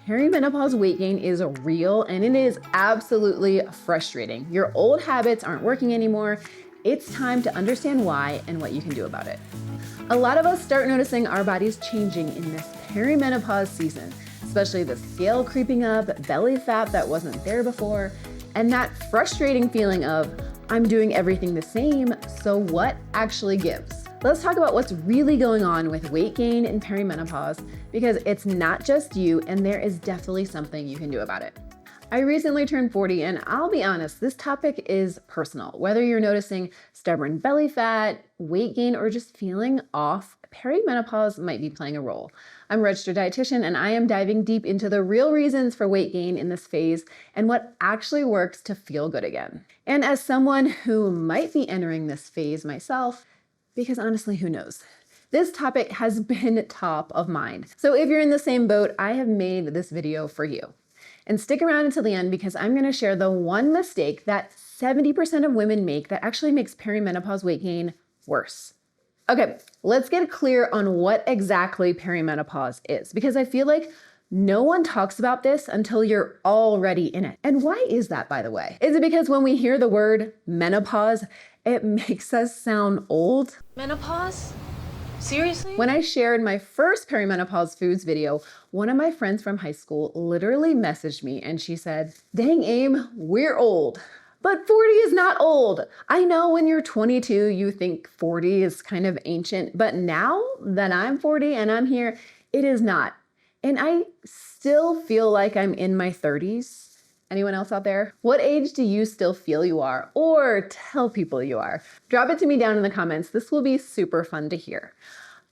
Perimenopause weight gain is real and it is absolutely frustrating. Your old habits aren't working anymore. It's time to understand why and what you can do about it. A lot of us start noticing our bodies changing in this perimenopause season, especially the scale creeping up, belly fat that wasn't there before, and that frustrating feeling of, I'm doing everything the same, so what actually gives? Let's talk about what's really going on with weight gain in perimenopause, because it's not just you and there is definitely something you can do about it. I recently turned 40 and I'll be honest, this topic is personal. Whether you're noticing stubborn belly fat, weight gain, or just feeling off, perimenopause might be playing a role. I'm a registered dietitian and I am diving deep into the real reasons for weight gain in this phase and what actually works to feel good again. And as someone who might be entering this phase myself, because honestly, who knows? This topic has been top of mind. So if you're in the same boat, I have made this video for you. And stick around until the end because I'm going to share the one mistake that 70% of women make that actually makes perimenopause weight gain worse. Okay, let's get clear on what exactly perimenopause is, because I feel like no one talks about this until you're already in it. And why is that, by the way? Is it because when we hear the word menopause, it makes us sound old? Menopause? Seriously? When I shared my first perimenopause foods video, one of my friends from high school literally messaged me and she said, "Dang, Aim, we're old." But 40 is not old. I know when you're 22, you think 40 is kind of ancient, but now that I'm 40 and I'm here, it is not. And I still feel like I'm in my 30s. Anyone else out there? What age do you still feel you are, or tell people you are? Drop it to me down in the comments. This will be super fun to hear.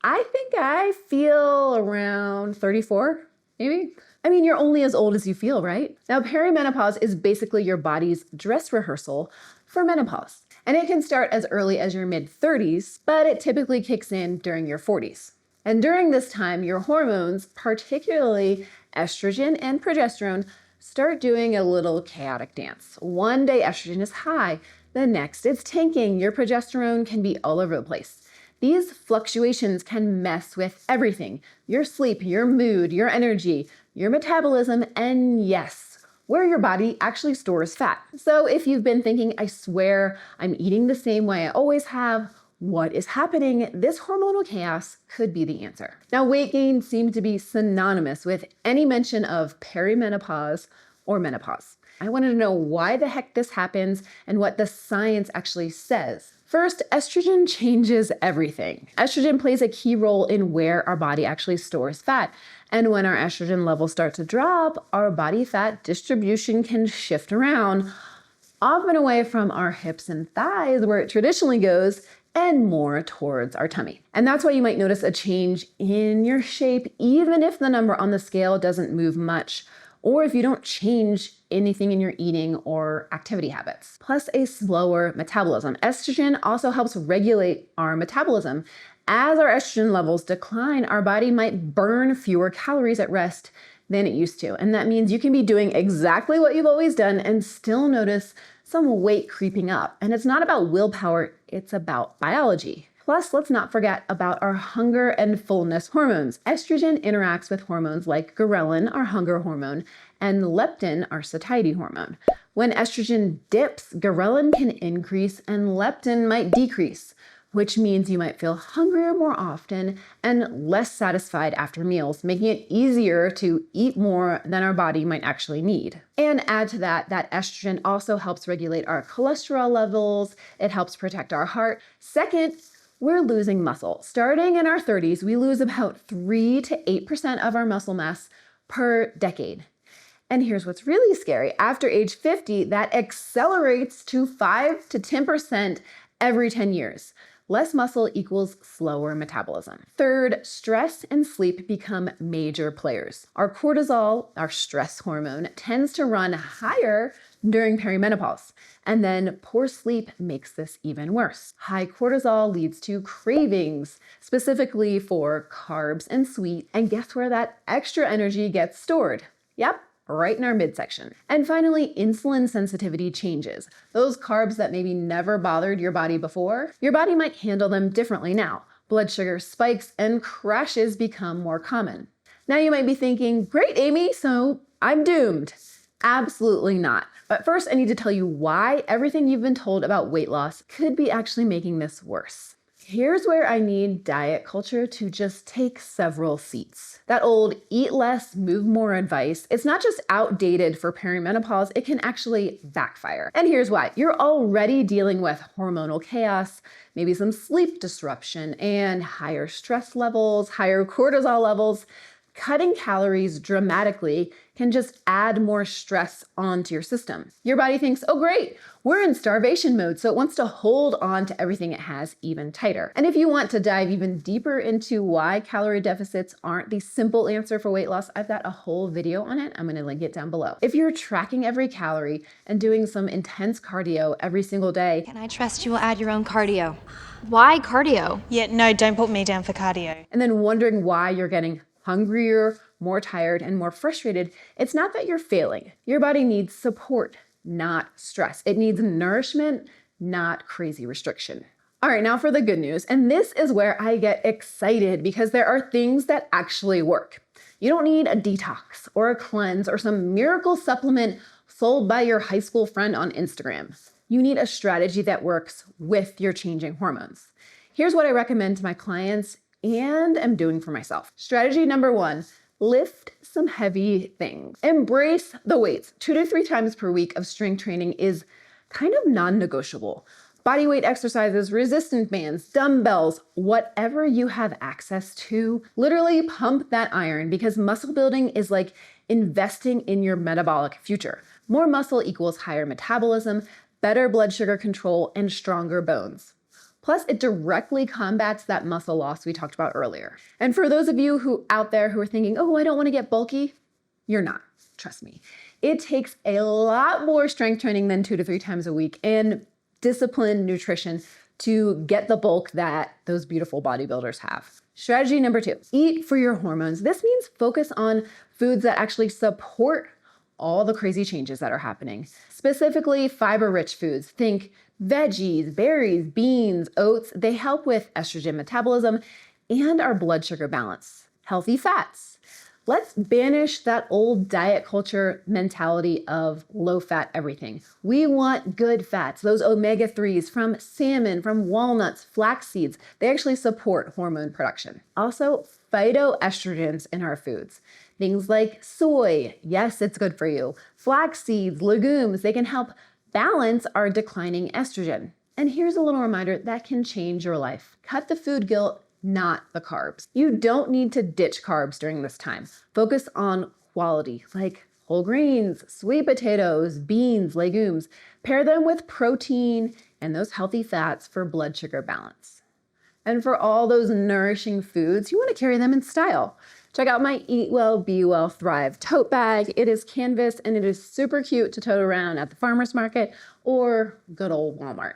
I think I feel around 34, maybe. I mean, you're only as old as you feel, right? Now, perimenopause is basically your body's dress rehearsal for menopause. And it can start as early as your mid-30s, but it typically kicks in during your 40s. And during this time, your hormones, particularly estrogen and progesterone, start doing a little chaotic dance. One day estrogen is high, the next it's tanking. Your progesterone can be all over the place. These fluctuations can mess with everything: your sleep, your mood, your energy, your metabolism, and yes, where your body actually stores fat. So if you've been thinking, I swear I'm eating the same way I always have, what is happening? This hormonal chaos could be the answer. Now, weight gain seems to be synonymous with any mention of perimenopause or menopause. I wanted to know why the heck this happens and what the science actually says. First, estrogen changes everything. Estrogen plays a key role in where our body actually stores fat. And when our estrogen levels start to drop, our body fat distribution can shift around, often away from our hips and thighs, where it traditionally goes, and more towards our tummy. And that's why you might notice a change in your shape, even if the number on the scale doesn't move much, or if you don't change anything in your eating or activity habits. Plus a slower metabolism. Estrogen also helps regulate our metabolism. As our estrogen levels decline, our body might burn fewer calories at rest than it used to. And that means you can be doing exactly what you've always done and still notice some weight creeping up. And it's not about willpower, it's about biology. Plus, let's not forget about our hunger and fullness hormones. Estrogen interacts with hormones like ghrelin, our hunger hormone, and leptin, our satiety hormone. When estrogen dips, ghrelin can increase and leptin might decrease, which means you might feel hungrier more often and less satisfied after meals, making it easier to eat more than our body might actually need. And add to that estrogen also helps regulate our cholesterol levels. It helps protect our heart. Second, we're losing muscle. Starting in our 30s, we lose about 3 to 8% of our muscle mass per decade. And here's what's really scary. After age 50, that accelerates to 5 to 10% every 10 years. Less muscle equals slower metabolism. Third, stress and sleep become major players. Our cortisol, our stress hormone, tends to run higher during perimenopause. And then poor sleep makes this even worse. High cortisol leads to cravings, specifically for carbs and sweet. And guess where that extra energy gets stored? Yep, right in our midsection. And finally, insulin sensitivity changes. Those carbs that maybe never bothered your body before, your body might handle them differently now. Blood sugar spikes and crashes become more common. Now you might be thinking, great, Amy, so I'm doomed. Absolutely not. But first, I need to tell you why everything you've been told about weight loss could be actually making this worse. Here's where I need diet culture to just take several seats. That old eat less, move more advice, it's not just outdated for perimenopause, it can actually backfire. And here's why. You're already dealing with hormonal chaos, maybe some sleep disruption, and higher stress levels, higher cortisol levels. Cutting calories dramatically can just add more stress onto your system. Your body thinks, oh great, we're in starvation mode, so it wants to hold on to everything it has even tighter. And if you want to dive even deeper into why calorie deficits aren't the simple answer for weight loss, I've got a whole video on it. I'm gonna link it down below. If you're tracking every calorie and doing some intense cardio every single day, Can I trust you will add your own cardio? Why cardio? Yeah, no, don't put me down for cardio. and then wondering why you're getting hungrier, more tired, and more frustrated, it's not that you're failing. Your body needs support, not stress. It needs nourishment, not crazy restriction. All right, now for the good news. And this is where I get excited because there are things that actually work. You don't need a detox or a cleanse or some miracle supplement sold by your high school friend on Instagram. You need a strategy that works with your changing hormones. Here's what I recommend to my clients and am doing for myself. Strategy number 1, lift some heavy things. Embrace the weights. 2 to 3 times per week of strength training is kind of non-negotiable. Bodyweight exercises, resistance bands, dumbbells, whatever you have access to, literally pump that iron because muscle building is like investing in your metabolic future. More muscle equals higher metabolism, better blood sugar control, and stronger bones. Plus, it directly combats that muscle loss we talked about earlier. And for those of you who out there who are thinking, oh, I don't want to get bulky, you're not. Trust me. It takes a lot more strength training than 2 to 3 times a week and disciplined nutrition to get the bulk that those beautiful bodybuilders have. Strategy number 2, eat for your hormones. This means focus on foods that actually support all the crazy changes that are happening. Specifically, fiber-rich foods. Think veggies, berries, beans, oats. They help with estrogen metabolism and our blood sugar balance. Healthy fats. Let's banish that old diet culture mentality of low-fat everything. We want good fats, those omega-3s from salmon, from walnuts, flax seeds. They actually support hormone production. Also, phytoestrogens in our foods. Things like soy, yes, it's good for you. Flax seeds, legumes, they can help balance our declining estrogen. And here's a little reminder that can change your life. Cut the food guilt, not the carbs. You don't need to ditch carbs during this time. Focus on quality, like whole grains, sweet potatoes, beans, legumes. Pair them with protein and those healthy fats for blood sugar balance. And for all those nourishing foods, you want to carry them in style. Check out my Eat Well, Be Well, Thrive tote bag. It is canvas and it is super cute to tote around at the farmer's market or good old Walmart.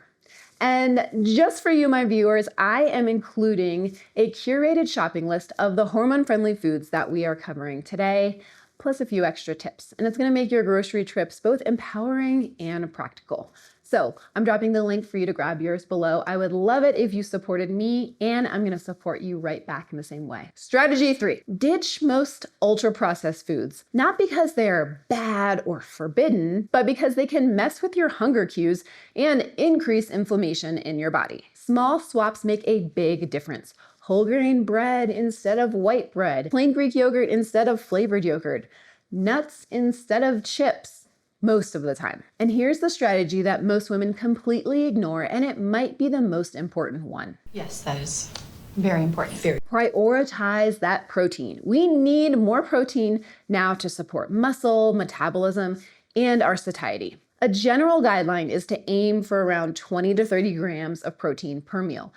And just for you, my viewers, I am including a curated shopping list of the hormone-friendly foods that we are covering today, plus a few extra tips. And it's gonna make your grocery trips both empowering and practical. So I'm dropping the link for you to grab yours below. I would love it if you supported me, and I'm gonna support you right back in the same way. Strategy 3, ditch most ultra-processed foods, not because they are bad or forbidden, but because they can mess with your hunger cues and increase inflammation in your body. Small swaps make a big difference. Whole grain bread instead of white bread, plain Greek yogurt instead of flavored yogurt, nuts instead of chips. Most of the time. And here's the strategy that most women completely ignore, and it might be the most important one. Yes, that is very important. Prioritize that protein. We need more protein now to support muscle, metabolism, and our satiety. A general guideline is to aim for around 20 to 30 grams of protein per meal.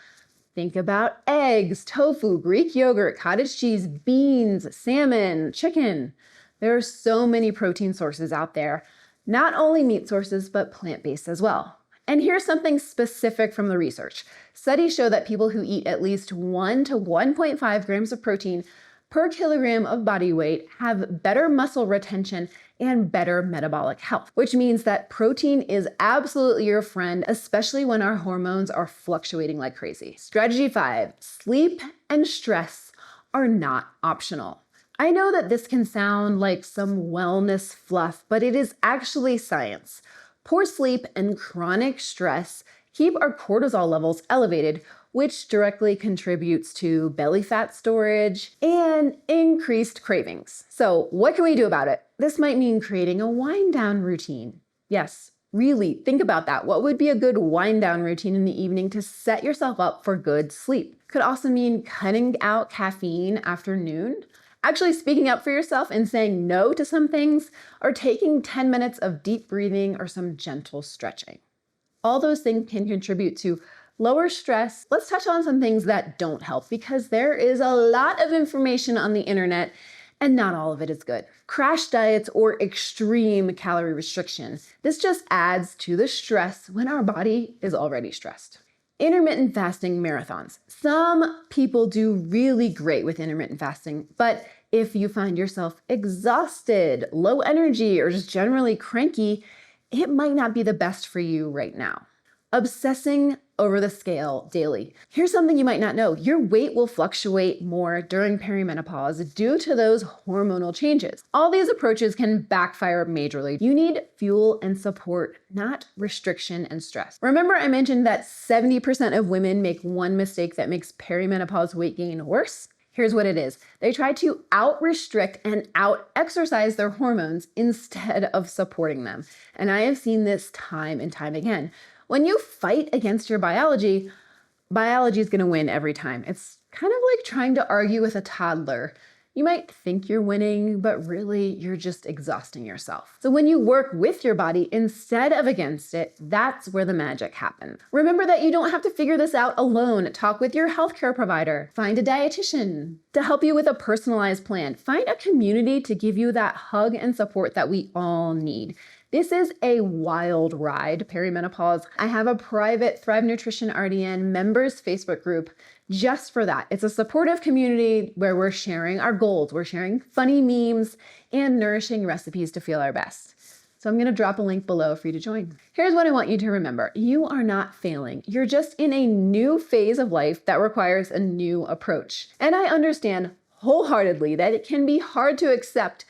Think about eggs, tofu, Greek yogurt, cottage cheese, beans, salmon, chicken. There are so many protein sources out there. Not only meat sources, but plant-based as well. And here's something specific from the research. Studies show that people who eat at least 1 to 1.5 grams of protein per kilogram of body weight have better muscle retention and better metabolic health, which means that protein is absolutely your friend, especially when our hormones are fluctuating like crazy. Strategy 5, sleep and stress are not optional. I know that this can sound like some wellness fluff, but it is actually science. Poor sleep and chronic stress keep our cortisol levels elevated, which directly contributes to belly fat storage and increased cravings. So, what can we do about it? This might mean creating a wind down routine. Yes, really think about that. What would be a good wind down routine in the evening to set yourself up for good sleep? Could also mean cutting out caffeine after noon, actually speaking up for yourself and saying no to some things, or taking 10 minutes of deep breathing or some gentle stretching. All those things can contribute to lower stress. Let's touch on some things that don't help because there is a lot of information on the internet and not all of it is good. Crash diets or extreme calorie restriction. This just adds to the stress when our body is already stressed. Intermittent fasting marathons. Some people do really great with intermittent fasting, but if you find yourself exhausted, low energy, or just generally cranky, it might not be the best for you right now. Obsessing over the scale daily. Here's something you might not know. Your weight will fluctuate more during perimenopause due to those hormonal changes. All these approaches can backfire majorly. You need fuel and support, not restriction and stress. Remember I mentioned that 70% of women make one mistake that makes perimenopause weight gain worse? Here's what it is. They try to out-restrict and out-exercise their hormones instead of supporting them. And I have seen this time and time again. When you fight against your biology, biology is going to win every time. It's kind of like trying to argue with a toddler. You might think you're winning, but really you're just exhausting yourself. So when you work with your body instead of against it, that's where the magic happens. Remember that you don't have to figure this out alone. Talk with your healthcare provider. Find a dietitian to help you with a personalized plan. Find a community to give you that hug and support that we all need. This is a wild ride, perimenopause. I have a private Thrive Nutrition RDN members Facebook group just for that. It's a supportive community where we're sharing our goals, we're sharing funny memes and nourishing recipes to feel our best. So I'm going to drop a link below for you to join. Here's what I want you to remember. You are not failing. You're just in a new phase of life that requires a new approach. And I understand wholeheartedly that it can be hard to accept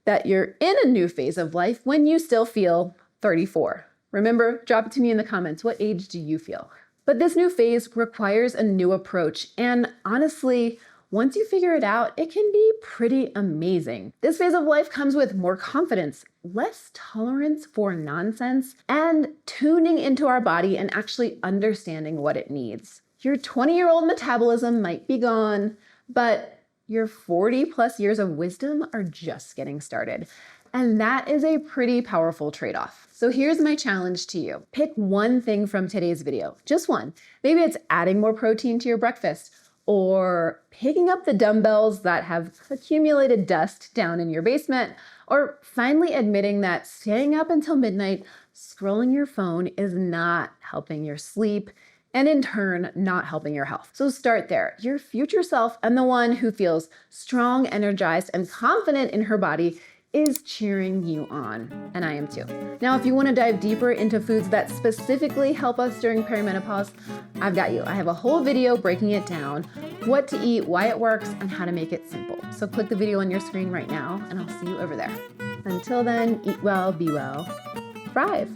that you're in a new phase of life when you still feel 34. Remember, drop it to me in the comments. What age do you feel? But this new phase requires a new approach. And honestly, once you figure it out, it can be pretty amazing. This phase of life comes with more confidence, less tolerance for nonsense, and tuning into our body and actually understanding what it needs. Your 20-year-old metabolism might be gone, but your 40 plus years of wisdom are just getting started. And that is a pretty powerful trade-off. So here's my challenge to you. Pick one thing from today's video, just one. Maybe it's adding more protein to your breakfast or picking up the dumbbells that have accumulated dust down in your basement, or finally admitting that staying up until midnight scrolling your phone is not helping your sleep and in turn, not helping your health. So start there. Your future self and the one who feels strong, energized, and confident in her body is cheering you on, and I am too. Now, if you want to dive deeper into foods that specifically help us during perimenopause, I've got you. I have a whole video breaking it down, what to eat, why it works, and how to make it simple. So click the video on your screen right now, and I'll see you over there. Until then, eat well, be well, thrive.